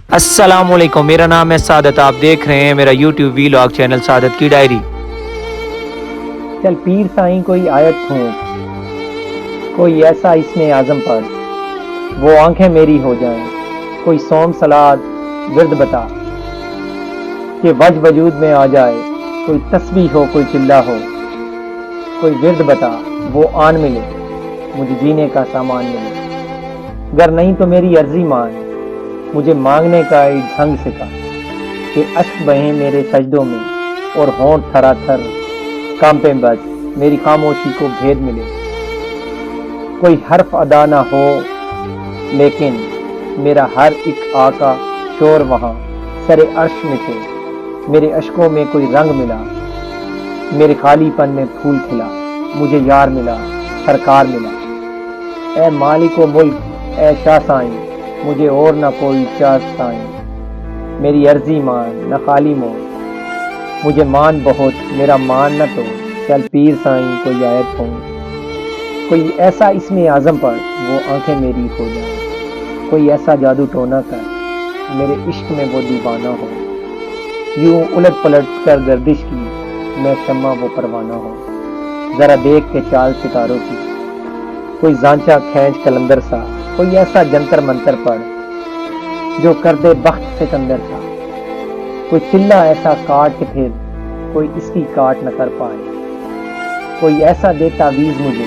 السلام علیکم، میرا نام ہے سعادت، آپ دیکھ رہے ہیں میرا یوٹیوب ویلاگ چینل سعادت کی ڈائری۔ چل پیر سائیں کوئی آیت پھونک، کوئی ایسا اس میں اعظم پڑھ، وہ آنکھیں میری ہو جائیں، کوئی سوم سلاد ورد بتا کہ وج وجود میں آ جائے، کوئی تسبیح ہو کوئی چلہ ہو، کوئی ورد بتا وہ آن ملے، مجھے جینے کا سامان ملے، گر نہیں تو میری عرضی مان، مجھے مانگنے کا ایک ڈھنگ سکھا کہ اشک بہیں میرے سجدوں میں اور ہونٹ تھرا تھر کانپیں، بس میری خاموشی کو بھید ملے، کوئی حرف ادا نہ ہو لیکن میرا ہر ایک آقا شور وہاں سر عرش میں تھے، میرے اشکوں میں کوئی رنگ ملا، میرے خالی پن میں پھول کھلا، مجھے یار ملا، سرکار ملا، اے مالک و ملک اے شاہ سائیں، مجھے اور نہ کوئی چاہ سائیں، میری عرضی مان نہ خالی مون، مجھے مان بہت میرا مان نہ تو، چل پیر سائیں کوئی آیت ہو، کوئی ایسا اس میں اعظم پڑھ وہ آنکھیں میری ہو جائیں، کوئی ایسا جادو ٹونا کر میرے عشق میں وہ دیوانہ ہو، یوں الٹ پلٹ کر گردش کی میں شمع وہ پروانہ ہو، ذرا دیکھ کے چال ستاروں کی، کوئی زانچہ کھینچ کلندر سا، کوئی ایسا جنتر منتر پڑھ جو کر دے بخت سکندر سا، کوئی چلہ ایسا کاٹ کے پھر کوئی اس کی کاٹ نہ کر پائے، کوئی ایسا دے تعویذ مجھے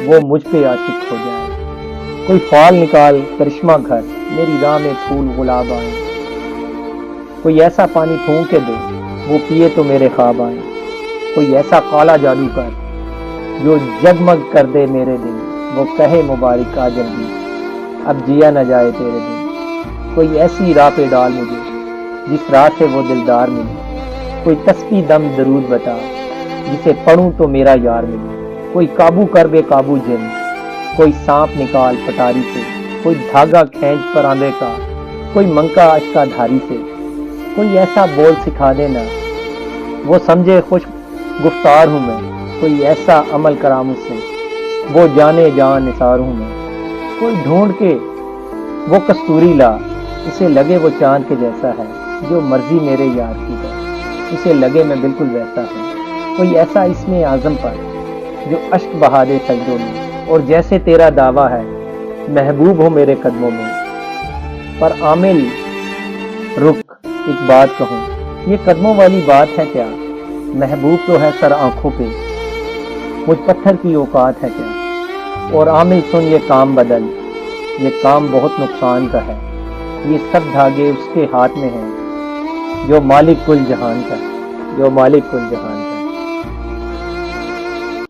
وہ مجھ پہ عاشق ہو جائے، کوئی فال نکال کرشمہ گھر میری راہ میں پھول گلاب آئیں، کوئی ایسا پانی پھونک کے دے وہ پیے تو میرے خواب آئیں، کوئی ایسا کالا جادو کر جو جگمگ کر دے میرے دن، وہ کہے مبارک آ جلدی اب جیا نہ جائے تیرے دن، کوئی ایسی راہ پہ ڈال مجھے جس راہ سے وہ دلدار ملے، کوئی تسبیح دم درود بتا جسے پڑھوں تو میرا یار ملے، کوئی قابو کر بے قابو جن، کوئی سانپ نکال پٹاری سے، کوئی دھاگا کھینچ پراندے کا، کوئی منکا اشکا دھاری سے، کوئی ایسا بول سکھا دینا وہ سمجھے خوش گفتار ہوں میں، کوئی ایسا عمل کرا مجھ سے وہ جانے جان نثار ہوں میں، کوئی ڈھونڈ کے وہ کستوری لا اسے لگے وہ چاند کے جیسا ہے، جو مرضی میرے یار کی ہے اسے لگے میں بالکل ویسا ہوں، کوئی ایسا اس میں اعظم پر جو اشک بہا دے سجدوں میں، اور جیسے تیرا دعویٰ ہے محبوب ہو میرے قدموں میں، پر عامل رک ایک بات کہوں، یہ قدموں والی بات ہے کیا، محبوب تو ہے سر آنکھوں پہ، مجھ پتھر کی اوقات ہے کیا، اور عامل سن یہ کام بدل، یہ کام بہت نقصان کا ہے، یہ سب دھاگے اس کے ہاتھ میں ہیں جو مالک کل جہان کا ہے، جو مالک کل جہان کا ہے۔